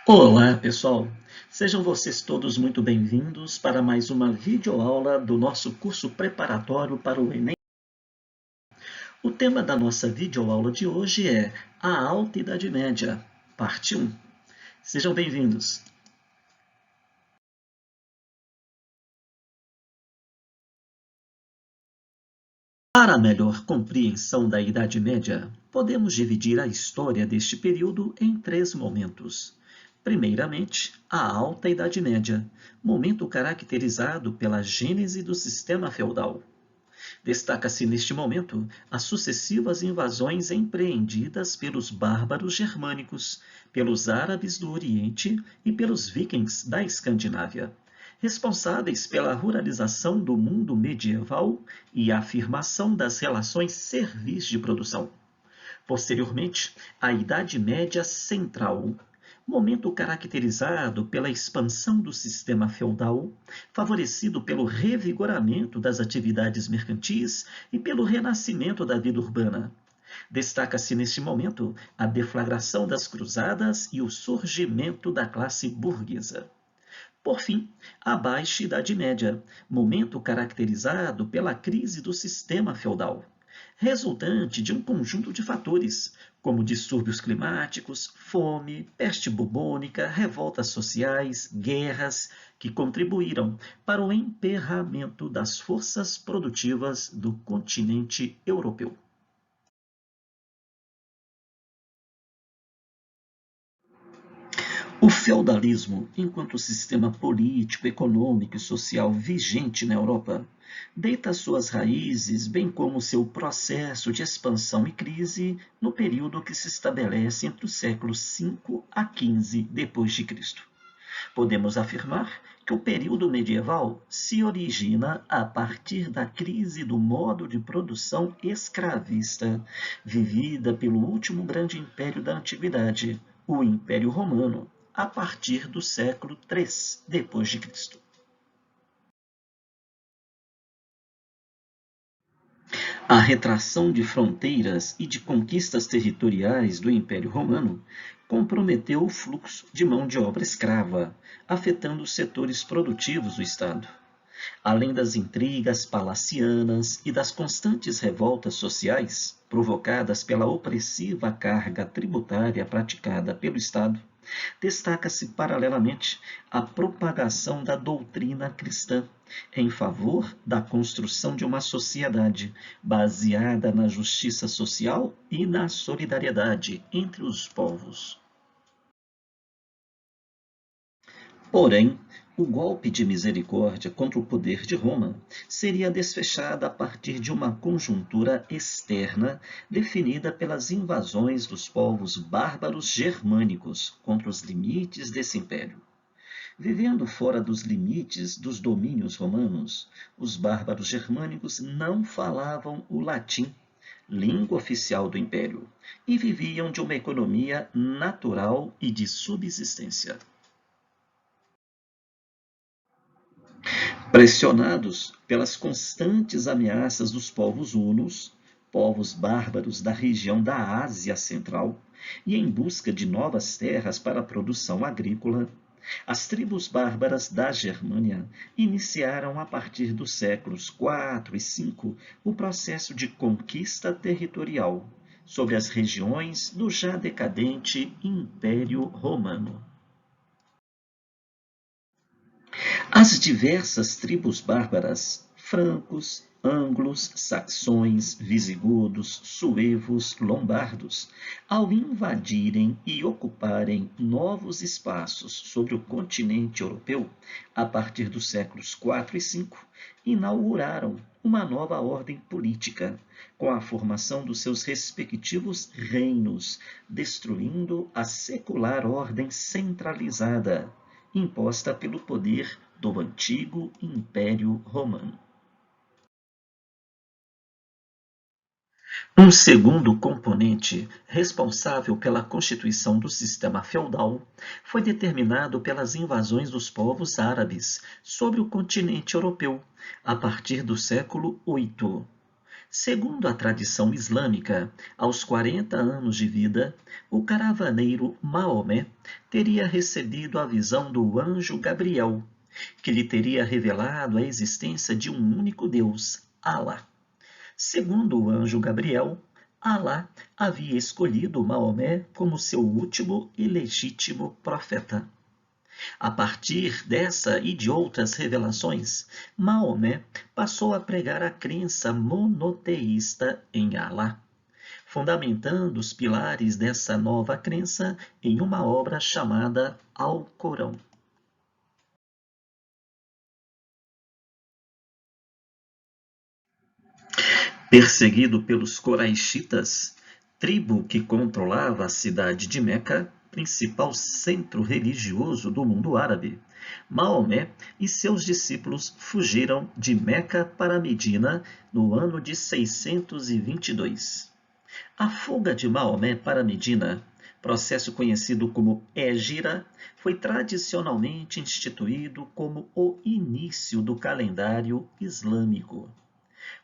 Olá, pessoal! Sejam vocês todos muito bem-vindos para mais uma videoaula do nosso curso preparatório para o Enem. O tema da nossa videoaula de hoje é a Alta Idade Média, parte 1. Sejam bem-vindos! Para a melhor compreensão da Idade Média, podemos dividir a história deste período em três momentos. Primeiramente, a Alta Idade Média, momento caracterizado pela gênese do sistema feudal. Destaca-se neste momento as sucessivas invasões empreendidas pelos bárbaros germânicos, pelos árabes do Oriente e pelos vikings da Escandinávia, responsáveis pela ruralização do mundo medieval e a afirmação das relações servis de produção. Posteriormente, a Idade Média Central, momento caracterizado pela expansão do sistema feudal, favorecido pelo revigoramento das atividades mercantis e pelo renascimento da vida urbana. Destaca-se neste momento a deflagração das cruzadas e o surgimento da classe burguesa. Por fim, a Baixa Idade Média, momento caracterizado pela crise do sistema feudal, resultante de um conjunto de fatores, como distúrbios climáticos, fome, peste bubônica, revoltas sociais, guerras, que contribuíram para o emperramento das forças produtivas do continente europeu. O feudalismo, enquanto sistema político, econômico e social vigente na Europa, deita suas raízes, bem como seu processo de expansão e crise, no período que se estabelece entre os séculos V a XV d.C. Podemos afirmar que o período medieval se origina a partir da crise do modo de produção escravista, vivida pelo último grande império da antiguidade, o Império Romano, a partir do século III d.C. A retração de fronteiras e de conquistas territoriais do Império Romano comprometeu o fluxo de mão de obra escrava, afetando os setores produtivos do Estado. Além das intrigas palacianas e das constantes revoltas sociais provocadas pela opressiva carga tributária praticada pelo Estado, destaca-se paralelamente a propagação da doutrina cristã em favor da construção de uma sociedade baseada na justiça social e na solidariedade entre os povos. Porém, o golpe de misericórdia contra o poder de Roma seria desfechado a partir de uma conjuntura externa definida pelas invasões dos povos bárbaros germânicos contra os limites desse império. Vivendo fora dos limites dos domínios romanos, os bárbaros germânicos não falavam o latim, língua oficial do império, e viviam de uma economia natural e de subsistência. Pressionados pelas constantes ameaças dos povos hunos, povos bárbaros da região da Ásia Central, e em busca de novas terras para a produção agrícola, as tribos bárbaras da Germânia iniciaram a partir dos séculos IV e V o processo de conquista territorial sobre as regiões do já decadente Império Romano. As diversas tribos bárbaras, francos, anglos, saxões, visigodos, suevos, lombardos, ao invadirem e ocuparem novos espaços sobre o continente europeu, a partir dos séculos IV e V, inauguraram uma nova ordem política, com a formação dos seus respectivos reinos, destruindo a secular ordem centralizada, imposta pelo poder do antigo Império Romano. Um segundo componente, responsável pela constituição do sistema feudal, foi determinado pelas invasões dos povos árabes sobre o continente europeu, a partir do século VIII. Segundo a tradição islâmica, aos 40 anos de vida, o caravaneiro Maomé teria recebido a visão do anjo Gabriel, que lhe teria revelado a existência de um único Deus, Alá. Segundo o anjo Gabriel, Alá havia escolhido Maomé como seu último e legítimo profeta. A partir dessa e de outras revelações, Maomé passou a pregar a crença monoteísta em Alá, fundamentando os pilares dessa nova crença em uma obra chamada Alcorão. Perseguido pelos Coraixitas, tribo que controlava a cidade de Meca, principal centro religioso do mundo árabe, Maomé e seus discípulos fugiram de Meca para Medina no ano de 622. A fuga de Maomé para Medina, processo conhecido como Hégira, foi tradicionalmente instituído como o início do calendário islâmico.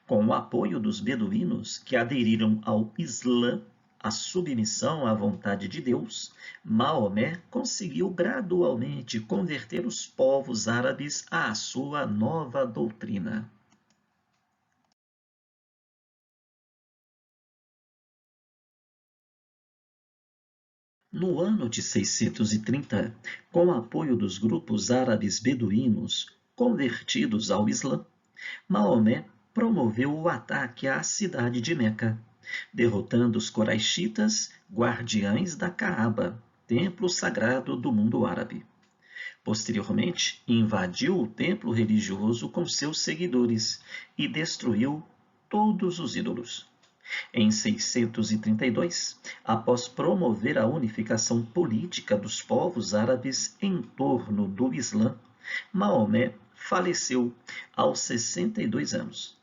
Com o apoio dos beduínos que aderiram ao Islã, a submissão à vontade de Deus, Maomé conseguiu gradualmente converter os povos árabes à sua nova doutrina. No ano de 630, com o apoio dos grupos árabes beduínos convertidos ao Islã, Maomé promoveu o ataque à cidade de Meca, derrotando os Coraixitas, guardiães da Caaba, templo sagrado do mundo árabe. Posteriormente, invadiu o templo religioso com seus seguidores e destruiu todos os ídolos. Em 632, após promover a unificação política dos povos árabes em torno do Islã, Maomé faleceu aos 62 anos.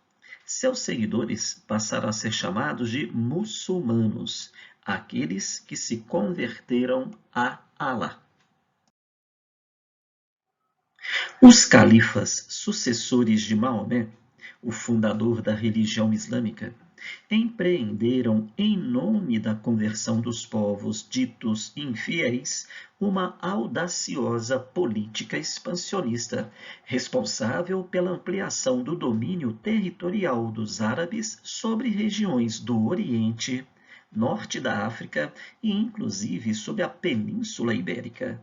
Seus seguidores passaram a ser chamados de muçulmanos, aqueles que se converteram a Alá. Os califas sucessores de Maomé, o fundador da religião islâmica, empreenderam, em nome da conversão dos povos ditos infiéis, uma audaciosa política expansionista, responsável pela ampliação do domínio territorial dos árabes sobre regiões do Oriente, norte da África e inclusive sobre a Península Ibérica.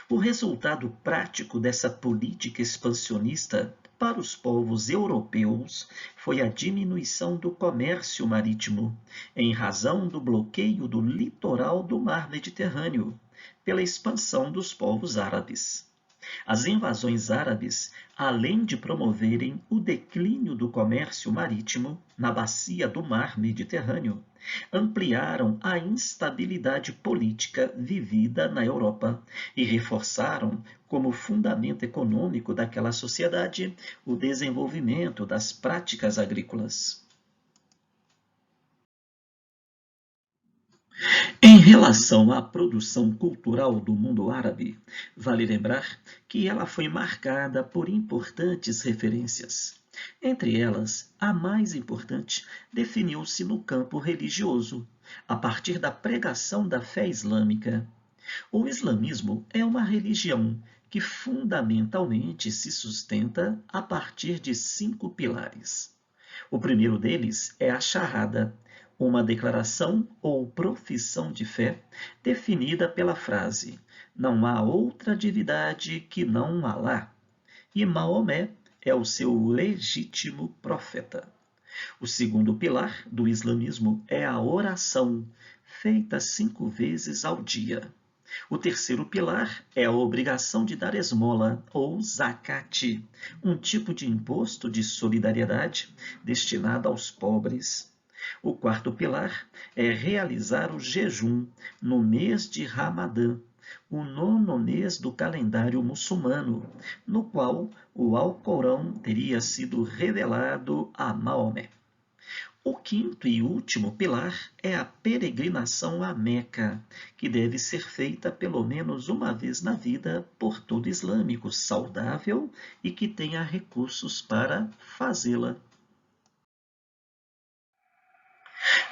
O resultado prático dessa política expansionista para os povos europeus foi a diminuição do comércio marítimo, em razão do bloqueio do litoral do Mar Mediterrâneo, pela expansão dos povos árabes. As invasões árabes, além de promoverem o declínio do comércio marítimo na bacia do Mar Mediterrâneo, ampliaram a instabilidade política vivida na Europa e reforçaram, como fundamento econômico daquela sociedade, o desenvolvimento das práticas agrícolas. Em relação à produção cultural do mundo árabe, vale lembrar que ela foi marcada por importantes referências. Entre elas, a mais importante definiu-se no campo religioso, a partir da pregação da fé islâmica. O islamismo é uma religião que fundamentalmente se sustenta a partir de 5 pilares. O primeiro deles é a Shahada, uma declaração ou profissão de fé definida pela frase: "Não há outra divindade que não Alá", e Maomé é o seu legítimo profeta. O segundo pilar do islamismo é a oração, feita 5 vezes ao dia. O terceiro pilar é a obrigação de dar esmola, ou zakat, um tipo de imposto de solidariedade destinado aos pobres. O quarto pilar é realizar o jejum no mês de Ramadã, o 9º mês do calendário muçulmano, no qual o Alcorão teria sido revelado a Maomé. O quinto e último pilar é a peregrinação a Meca, que deve ser feita pelo menos uma vez na vida por todo islâmico saudável e que tenha recursos para fazê-la.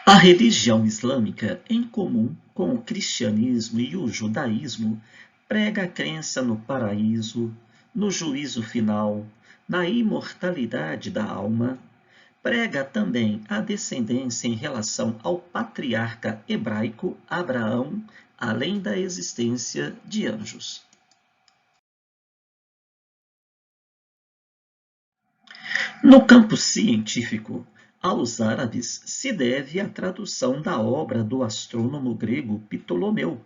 A religião islâmica, em comum com o cristianismo e o judaísmo, prega a crença no paraíso, no juízo final, na imortalidade da alma. Prega também a descendência em relação ao patriarca hebraico Abraão, além da existência de anjos. No campo científico, aos árabes se deve a tradução da obra do astrônomo grego Ptolomeu,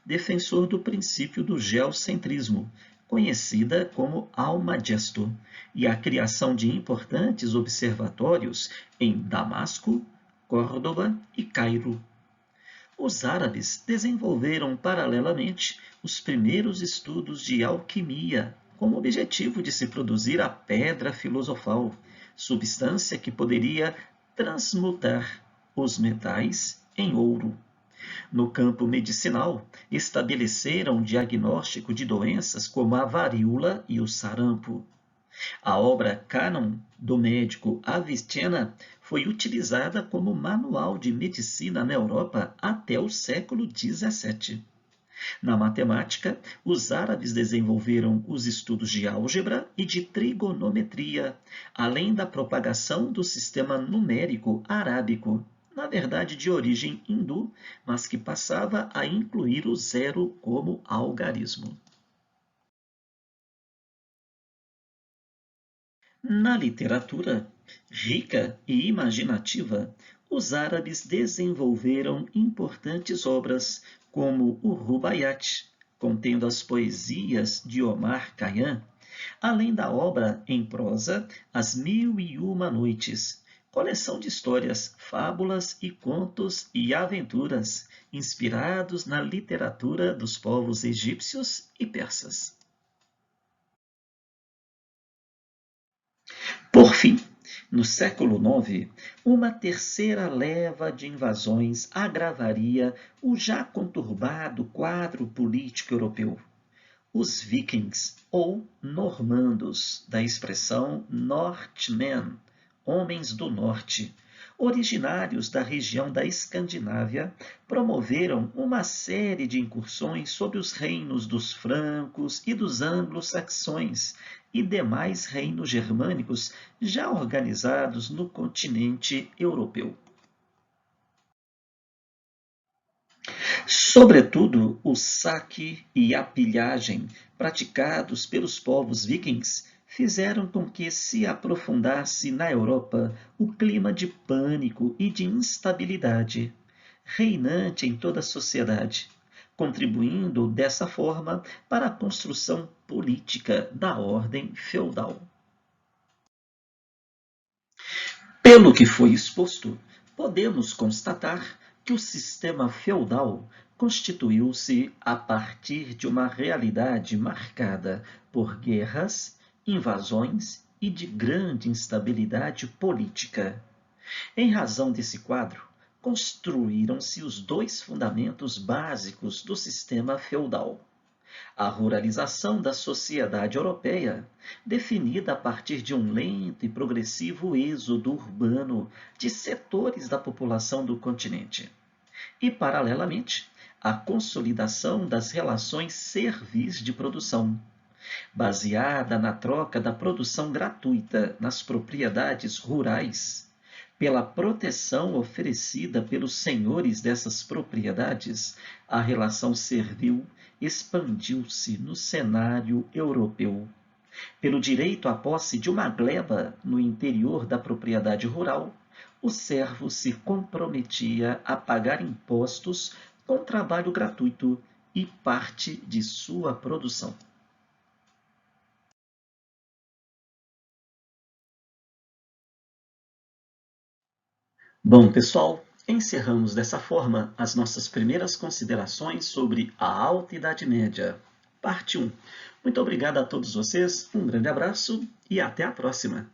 defensor do princípio do geocentrismo, conhecida como Almagesto, e a criação de importantes observatórios em Damasco, Córdoba e Cairo. Os árabes desenvolveram paralelamente os primeiros estudos de alquimia, com o objetivo de se produzir a pedra filosofal, substância que poderia transmutar os metais em ouro. No campo medicinal, estabeleceram o diagnóstico de doenças como a varíola e o sarampo. A obra Cânon do médico Avicenna foi utilizada como manual de medicina na Europa até o século XVII. Na matemática, os árabes desenvolveram os estudos de álgebra e de trigonometria, além da propagação do sistema numérico arábico, na verdade de origem hindu, mas que passava a incluir o zero como algarismo. Na literatura, rica e imaginativa, os árabes desenvolveram importantes obras, como o Rubaiyat, contendo as poesias de Omar Khayyam, além da obra em prosa As Mil e Uma Noites, coleção de histórias, fábulas e contos e aventuras, inspirados na literatura dos povos egípcios e persas. Por fim, no século IX, uma terceira leva de invasões agravaria o já conturbado quadro político europeu. Os vikings, ou normandos, da expressão Northmen, homens do norte, originários da região da Escandinávia, promoveram uma série de incursões sobre os reinos dos francos e dos anglo-saxões e demais reinos germânicos já organizados no continente europeu. Sobretudo, o saque e a pilhagem praticados pelos povos vikings fizeram com que se aprofundasse na Europa o clima de pânico e de instabilidade reinante em toda a sociedade, contribuindo dessa forma para a construção política da ordem feudal. Pelo que foi exposto, podemos constatar que o sistema feudal constituiu-se a partir de uma realidade marcada por guerras, invasões e de grande instabilidade política. Em razão desse quadro, construíram-se os dois fundamentos básicos do sistema feudal: a ruralização da sociedade europeia, definida a partir de um lento e progressivo êxodo urbano de setores da população do continente, e, paralelamente, a consolidação das relações servis de produção, baseada na troca da produção gratuita nas propriedades rurais, pela proteção oferecida pelos senhores dessas propriedades, a relação servil expandiu-se no cenário europeu. Pelo direito à posse de uma gleba no interior da propriedade rural, o servo se comprometia a pagar impostos com trabalho gratuito e parte de sua produção. Bom, pessoal, encerramos dessa forma as nossas primeiras considerações sobre a Alta Idade Média, parte 1. Muito obrigado a todos vocês, um grande abraço e até a próxima!